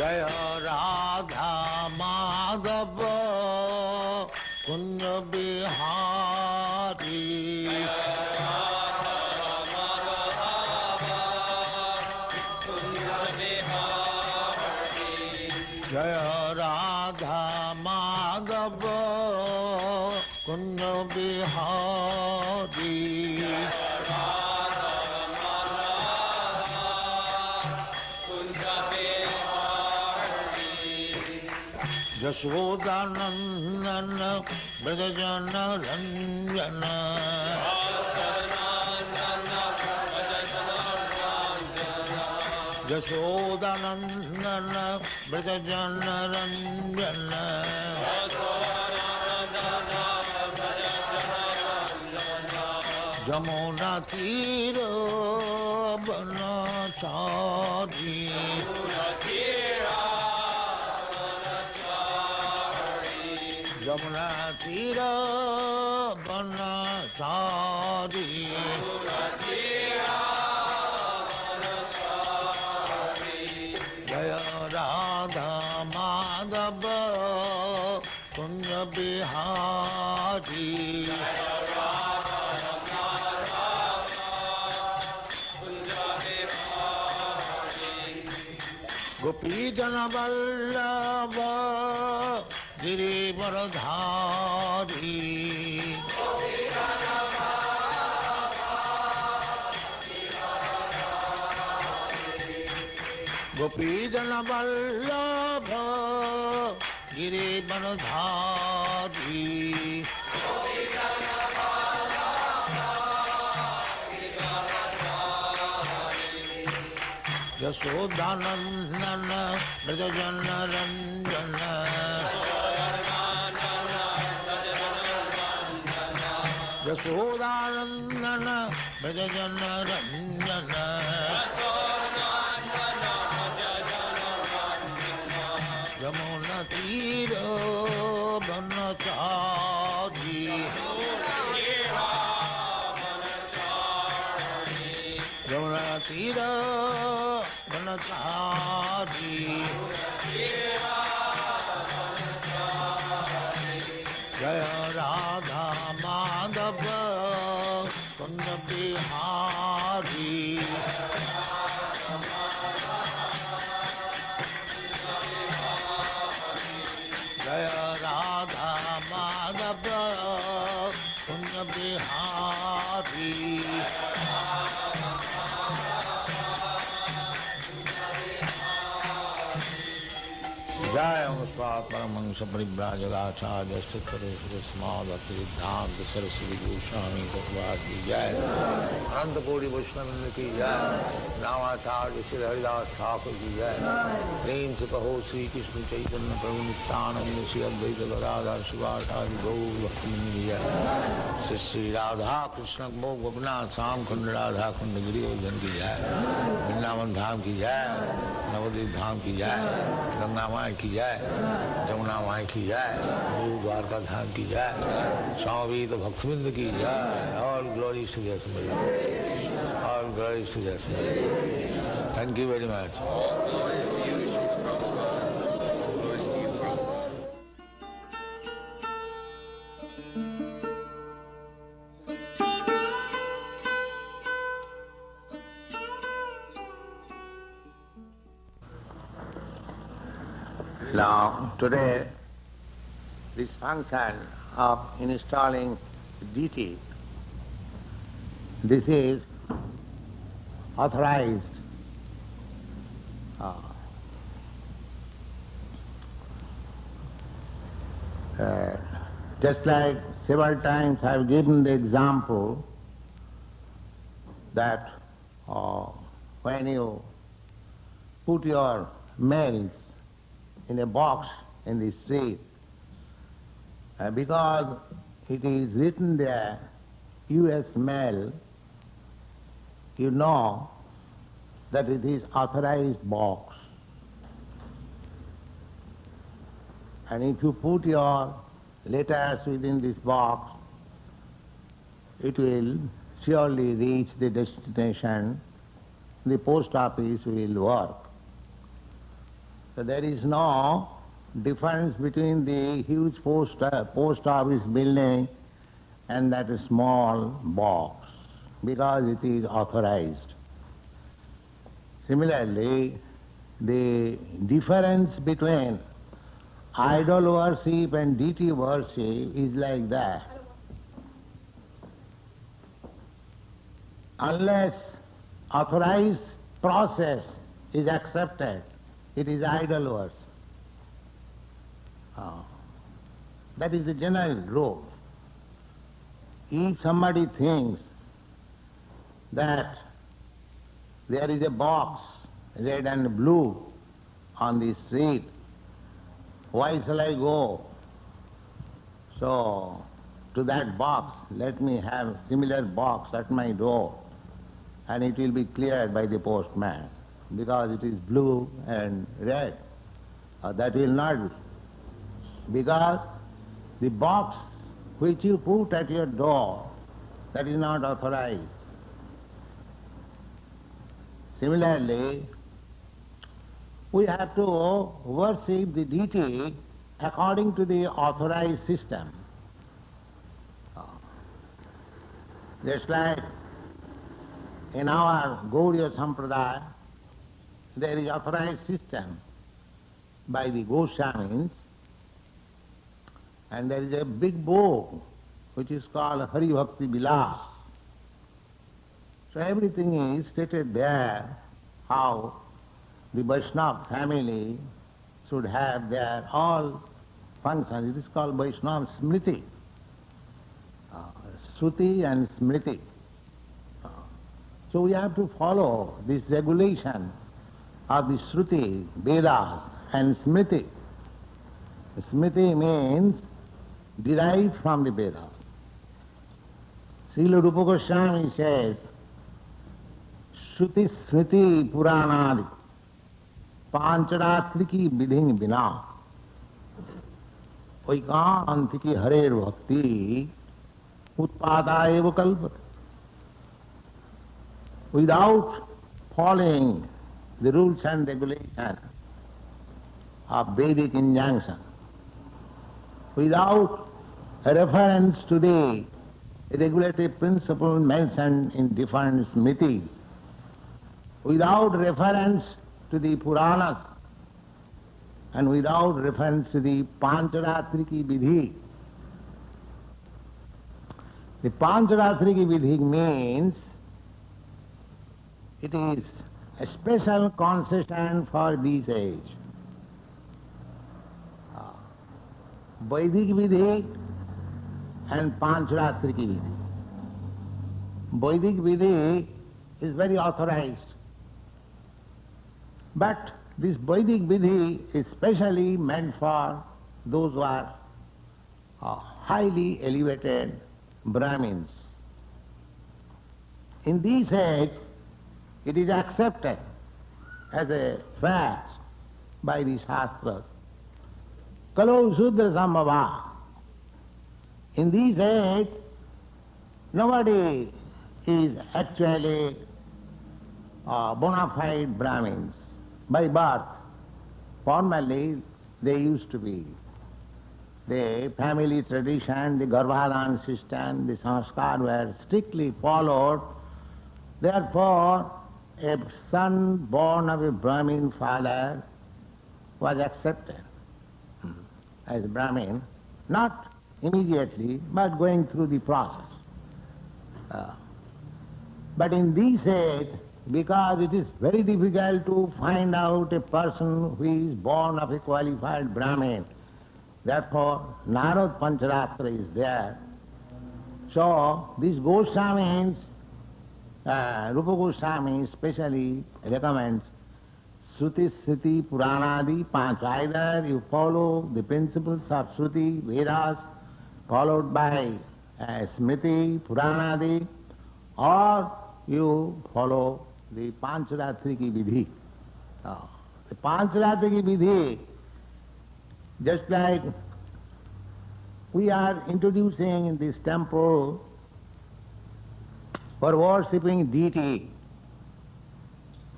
Jaya Radha Madhava Kunja Bihari. Jaya Radha Madhava Kunja Bihari. Yashodanandana Brajajana Ranjana. Yashodanandana Brajajana Ranjana. Jamuna Tira Banachari. Jamuna Tira Banachari. Jaya Radha Madhava Kunja Bihari. Gopi Jana Vallabha Girivaradhari. Gopi Jana Vallabha Girivaradhari. Yashodanandana Brajajana Ranjana. Yashodanandana Brajajana Ranjana. Yamuna Tira Banachari. Yamuna Tira Banachari. Jaya Radha Madhava Kunja Bihari. Jaya Radha Madhava Kunja Bihari. Jaya Muspat Paramahansa Parivrajagacharya Sthitare Sudasmadhati Siddhanta Saraswati Goswami Bhagavad ki Jai. Ananta Koti Vaishnava ki Jai. Namacharya Shri Haridas Thakur ki Jai. Prem se Kaho Sri Krishna Chaitanya Prabhu Nityananda Shri Advaita Gadadhar Shivasari Gaur Bhaktivinoda ki Jai. Shri Shri Radha Krishna Bhog Gopinath Sam Khand Radha Khand Giri Gojan ki Jai. Vrindavan Dham ki Jai. Navadvip Dham ki Jai. Ganga Mai की जाए, जमुना माई की जाए, गुरु द्वारका धाम की जाए, स्वामी तो भक्तविंद की जाए. All glories to the Assembly. All glories to the Assembly. Thank you very much. All glories to you, Srila Prabhupada. Glories to you, Prabhupada. Now, today, this function of installing deity, this is authorized. Just like several times I have given the example that when you put your mails in a box in the street, because it is written there, U.S. mail, you know that it is authorized box. And if you put your letters within this box, it will surely reach the destination. The post office will work. So there is no difference between the huge post office building and that small box, because it is authorized. Similarly, the difference between idol worship and deity worship is like that. Unless authorized process is accepted, it is idol worship. That is the general rule. If somebody thinks that there is a box, red and blue, on the street, why shall I go? So, to that box, let me have a similar box at my door, and it will be cleared by the postman, because it is blue and red. That will not be. Because the box which you put at your door, that is not authorized. Similarly, we have to worship the deity according to the authorized system. Just like in our Gauriya Sampradaya, there is authorized system by the Goswamis, and there is a big book which is called Hari Bhakti Vilas. So everything is stated there, how the Vaishnava family should have their all functions. It is called Vaishnava Smriti, Shruti and Smriti. So we have to follow this regulation of the Shruti, Vedas and Smriti. Smriti means derived from the Vedas. Srila Rupa Goswami says, Shruti Smriti Puranadi Pancharatriki Vidhin Vina Vaikantiki Hare Bhakti Utpada Eva Kalpata. Without following the rules and regulations of Vedic injunction, without a reference to the regulatory principle mentioned in different smritis, without reference to the Puranas, and without reference to the Pancharatriki Vidhi. The Pancharatriki Vidhi means it is a special concession for this age. Vedic Vidhi and Pancharatriki Vidhi. Vedic Vidhi is very authorized. But this Vedic Vidhi is specially meant for those who are highly elevated Brahmins. In this age, it is accepted as a fact by the Shastras. Kalo Shudra Sambhava. In this age, nobody is actually bona fide Brahmins by birth. Formerly, they used to be. The family tradition, the Garbhadan system, the sanskar were strictly followed. Therefore, a son born of a Brahmin father was accepted as Brahmin, not immediately, but going through the process. But in this age, because it is very difficult to find out a person who is born of a qualified Brahmin, therefore Narad Pancharatra is there. So these Goswamis, Rupa Goswami especially recommends Shruti, Smriti, Puranadi, Pancha. Either you follow the principles of Shruti, Vedas, followed by Smriti, Puranadi, or you follow the Pancharatriki Vidhi. The Pancharatriki Vidhi, just like we are introducing in this temple for worshipping deity,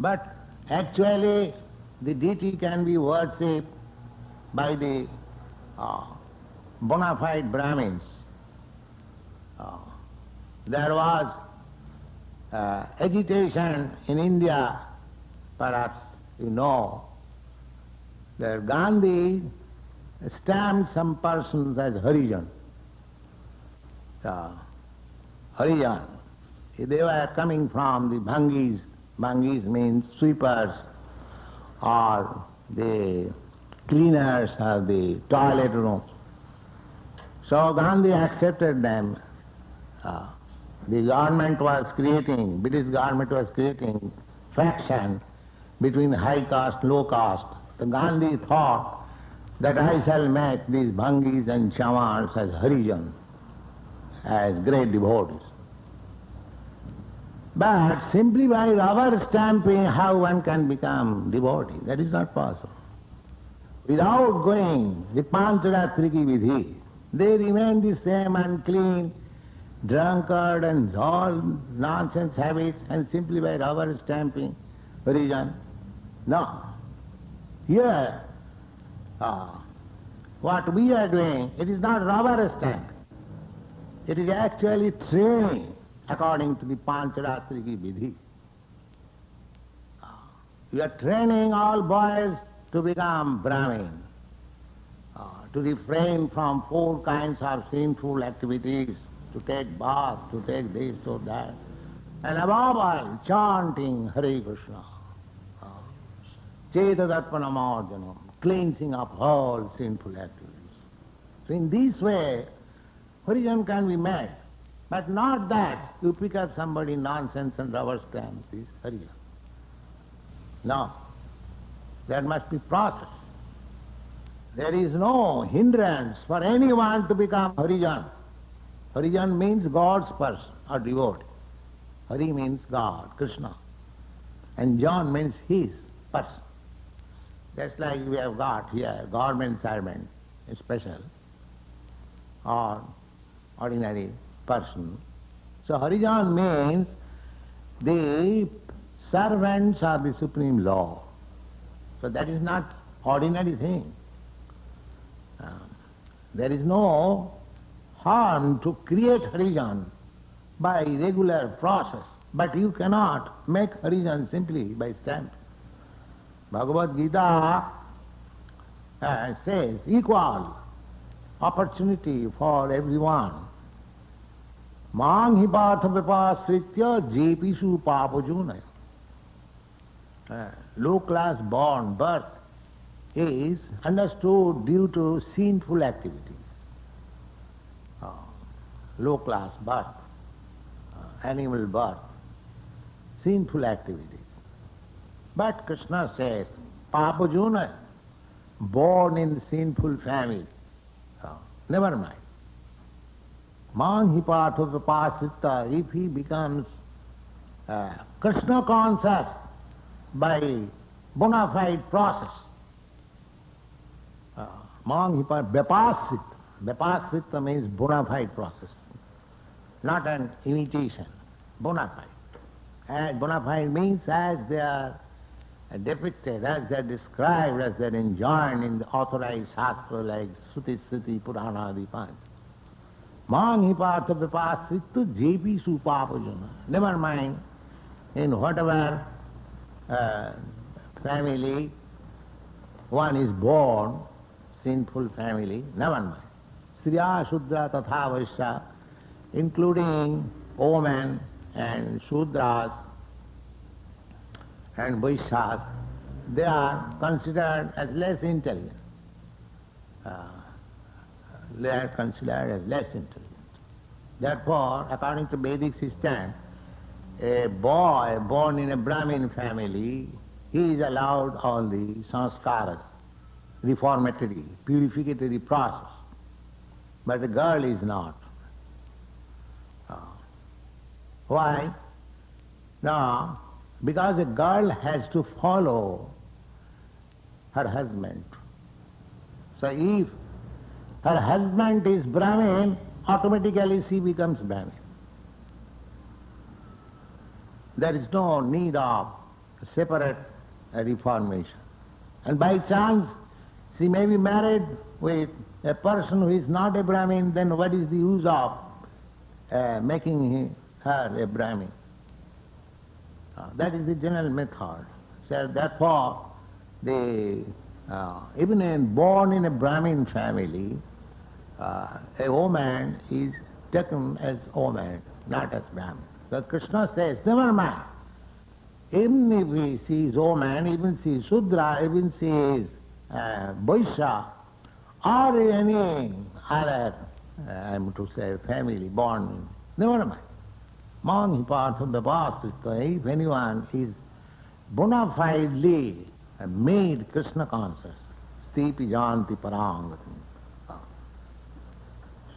but actually the deity can be worshipped by the bona fide Brahmins. There was agitation in India, perhaps you know, that Gandhi stamped some persons as Harijan. Harijan. They were coming from the Bhangis. Bhangis means sweepers or the cleaners of the toilet rooms. So Gandhi accepted them. The government was creating, British government was creating faction between high caste, low caste. So Gandhi thought that I shall make these Bhangis and Shamans as Harijan, as great devotees. But simply by rubber stamping how one can become devotee, that is not possible. Without going the Pancharatriki Vidhi, they remain the same unclean, drunkard and all nonsense habits, and simply by rubber stamping religion. No. Here, what we are doing, it is not rubber stamp. It is actually training according to the Pancharatriki Vidhi. We are training all boys to become Brahmin, to refrain from 4 kinds of sinful activities, to take bath, to take this or that, and above all, chanting Hare Krishna, Chetadattmanamarjanam, cleansing of all sinful activities. So in this way, Harijan can be made, but not that you pick up somebody nonsense and rubber stamp this Harijan. No, there must be process. There is no hindrance for anyone to become Harijan. Harijan means God's person or devotee. Hari means God, Krishna. And Jan means his person. Just like we have got here government servant, special, or ordinary person. So Harijan means the servants of the Supreme Law. So that is not ordinary thing. There is no harm to create Harijan by regular process, but you cannot make Harijan simply by stamp. Bhagavad-gita says equal opportunity for everyone. Mang hi partha vipasritya jepishu papajunaya. Low class born birth is understood due to sinful activities. Low class birth, animal birth, sinful activities. But Krishna says, Papajuna, born in sinful family. Never mind. Man hi partha vipasita, if he becomes Krishna conscious by bona fide process, man hi partha vipasita. Vipasita means bona fide process, not an imitation, bona fide. And bona fide means as they are depicted, as they are described, as they are enjoined in the authorized shastra like Sruti, Smriti, Purana, Pancha. Mang hi partha vipasritu jepi supapajana. Never mind, in whatever family one is born, sinful family, never mind. Striya, Shudra, Tatha, Vaishya, including women and Shudras and Vaishyas, they are considered as less intelligent. They are considered as less intelligent. Therefore, according to Vedic system, a boy born in a Brahmin family, he is allowed all the sanskaras, reformatory, purificatory process. But the girl is not. Why? No, because a girl has to follow her husband. So if her husband is Brahmin, automatically she becomes Brahmin. There is no need of separate reformation. And by chance, she may be married with a person who is not a Brahmin, then what is the use of making her a Brahmin? That is the general method. So therefore, even born in a Brahmin family, a woman is taken as woman, not as Brahmin. So Krishna says, never mind. Even if she is woman, even she is Shudra, even she is Vaishya, or any other, I am to say, family born in, never mind. Mani Partha Vyavasita, if anyone is bona fidely made Krishna conscious, Stipi Janti Parangati.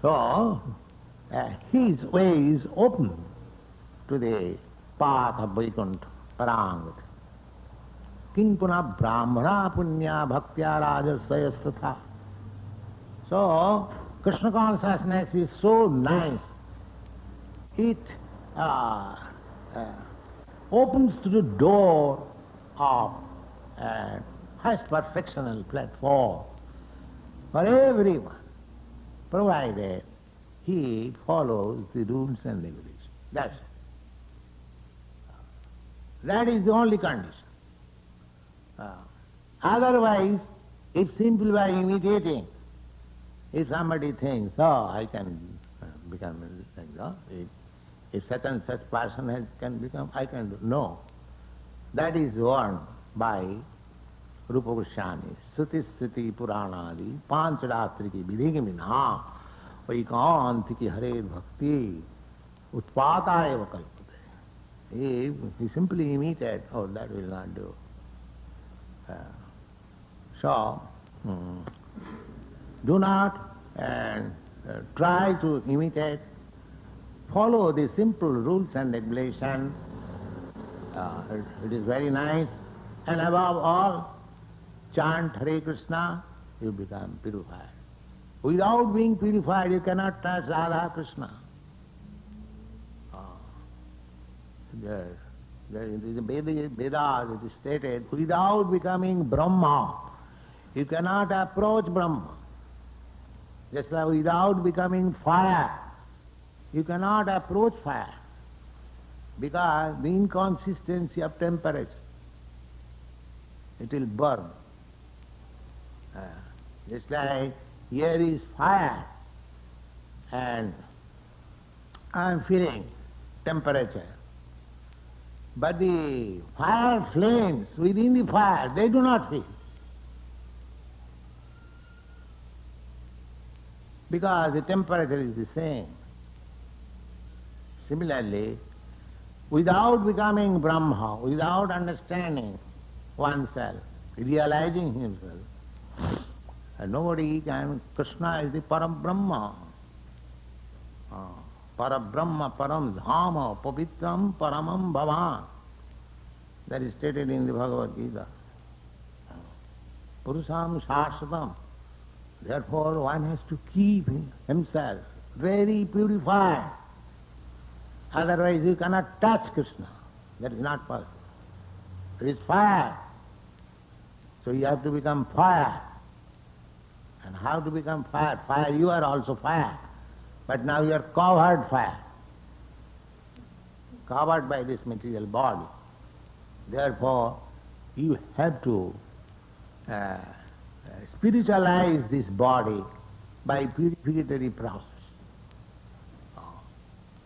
So, his way is open to the path of Vaikuntha, Parangati. King Puna Brahmana Punya Bhaktya Rajarsayasthatha. So, Krishna consciousness is so nice. It opens to the door of highest perfectional platform for everyone, provided he follows the rules and regulations. That's it. That is the only condition. Otherwise, if simply by imitating, if somebody thinks, oh, I can become like that, if such and such person can become, I can do. No. That is warned by Rupa Goswami. Suti Sriti Puranadi Pancharatriki Vidhigimina Vaikantiki Hare Bhakti Utpata eva kalpate. If he simply imitated, oh, that will not do. Do not try to imitate. Follow the simple rules and regulations. It is very nice. And above all, chant Hare Krishna, you become purified. Without being purified, you cannot touch Radha Krishna. In the Vedas it is stated, without becoming Brahma, you cannot approach Brahma. Just like without becoming fire, you cannot approach fire, because the inconsistency of temperature, it will burn. Just like here is fire, and I am feeling temperature. But the fire flames within the fire, they do not feel. Because the temperature is the same. Similarly, without becoming Brahma, without understanding oneself, realizing himself, nobody can. Krishna is the Param Brahma. Parabrahma, Param Dhama, Pavitram, Paramam Bhavan. That is stated in the Bhagavad-gita. Purusam Shashvatam. Therefore, one has to keep himself very purified. Otherwise, you cannot touch Krishna. That is not possible. It is fire. So you have to become fire. And how to become fire? Fire, you are also fire. But now you are covered fire. Covered by this material body. Therefore, you have to spiritualize this body by purificatory process.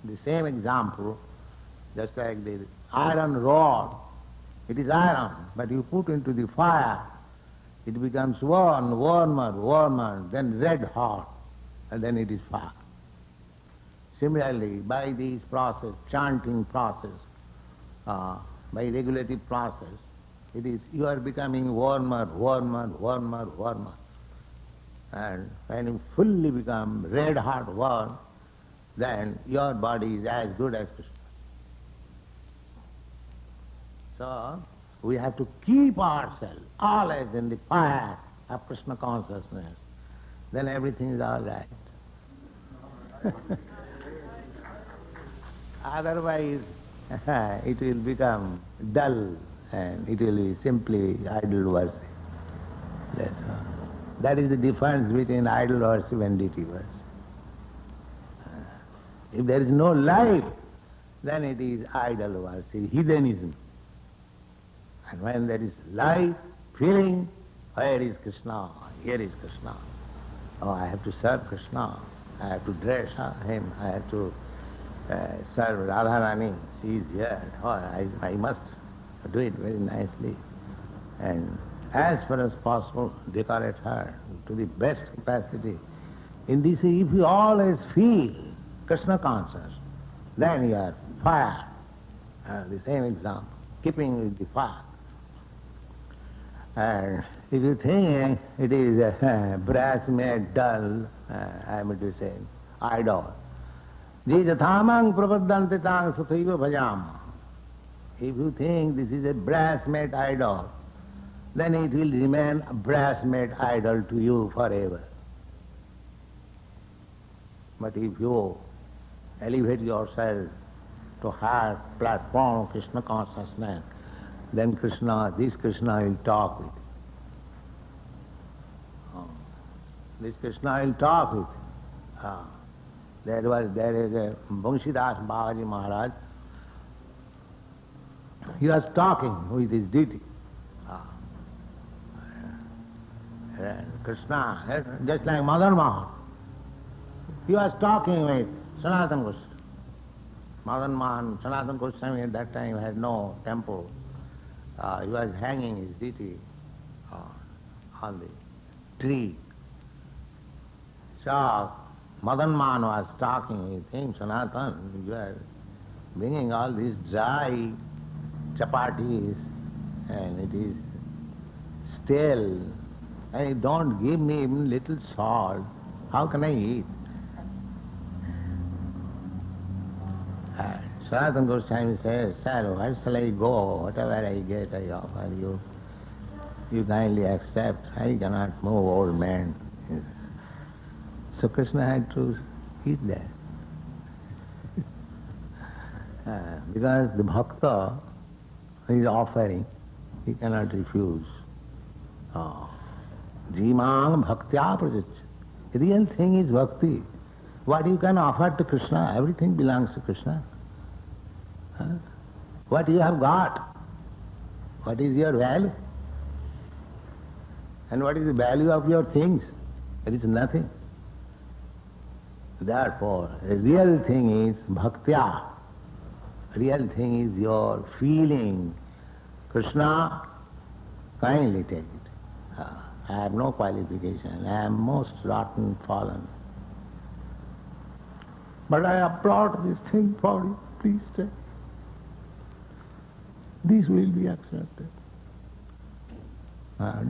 The same example, just like the iron rod. It is iron, but you put into the fire, it becomes warmer, then red hot, and then it is fire. Similarly, by this process, chanting process, by regulative process, it is you are becoming warmer. And when you fully become red hot warm, then your body is as good as Krishna. So, we have to keep ourselves always in the fire of Krishna consciousness. Then everything is all right. Otherwise, it will become dull and it will be simply idle worship. That is the difference between idol worship and deity worship. If there is no life, then it is idol worship, heathenism. And when there is life, feeling, where is Krishna? Here is Krishna. Oh, I have to serve Krishna. I have to dress him. I have to serve Radharani. She is here. Oh, I must do it very nicely. And as far as possible, decorate her to the best capacity. In this, if you always feel Krishna conscious, then you are fire. The same example, keeping with the fire. And if you think it is a brass made dull, I am to say, idol. Jijathamang prapaddante tang suthaiva bhajam. If you think this is a brass made idol, then it will remain a brass made idol to you forever. But if you elevate yourself to higher platform of Krishna consciousness, then this Krishna will talk with you. This Krishna will talk with you. There is a Banshidas Babaji Maharaj. He was talking with his deity. Krishna, just like Madan Mohan. He was talking with Sanatana Goswami. Madan Mohan, Sanatana Goswami at that time had no temple. He was hanging his deity on the tree. So Madan Mohan was talking with him, Sanatana, you are bringing all these dry chapatis and it is stale. And you don't give me even little salt. How can I eat? Sanatana Goswami says, sir, where shall I go? Whatever I get, I offer you. You kindly accept. I cannot move, old man. So Krishna had to eat that. Because the bhakta is offering, he cannot refuse. Jimang bhaktya prajach. The real thing is bhakti. What you can offer to Krishna, everything belongs to Krishna. What you have got, what is your value? And what is the value of your things? It is nothing. Therefore, the real thing is bhaktya. Real thing is your feeling. Krishna, kindly take it. I have no qualification. I am most rotten, fallen. But I have brought this thing for you. Please take. This will be accepted.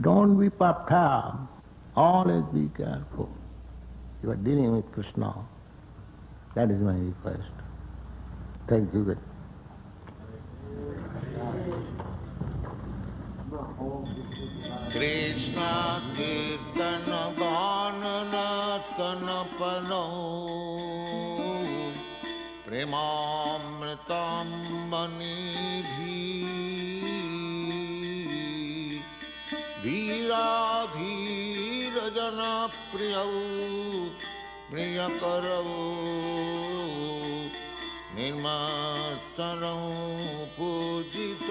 Don't be perturbed. Always be careful. You are dealing with Krishna. That is my request. Thank you. Krishna Kirtana Ganana Tanapano Premamritam Manidhi Dhira Dhira Jana Priyau Priyakarau Nirmasaram Pujita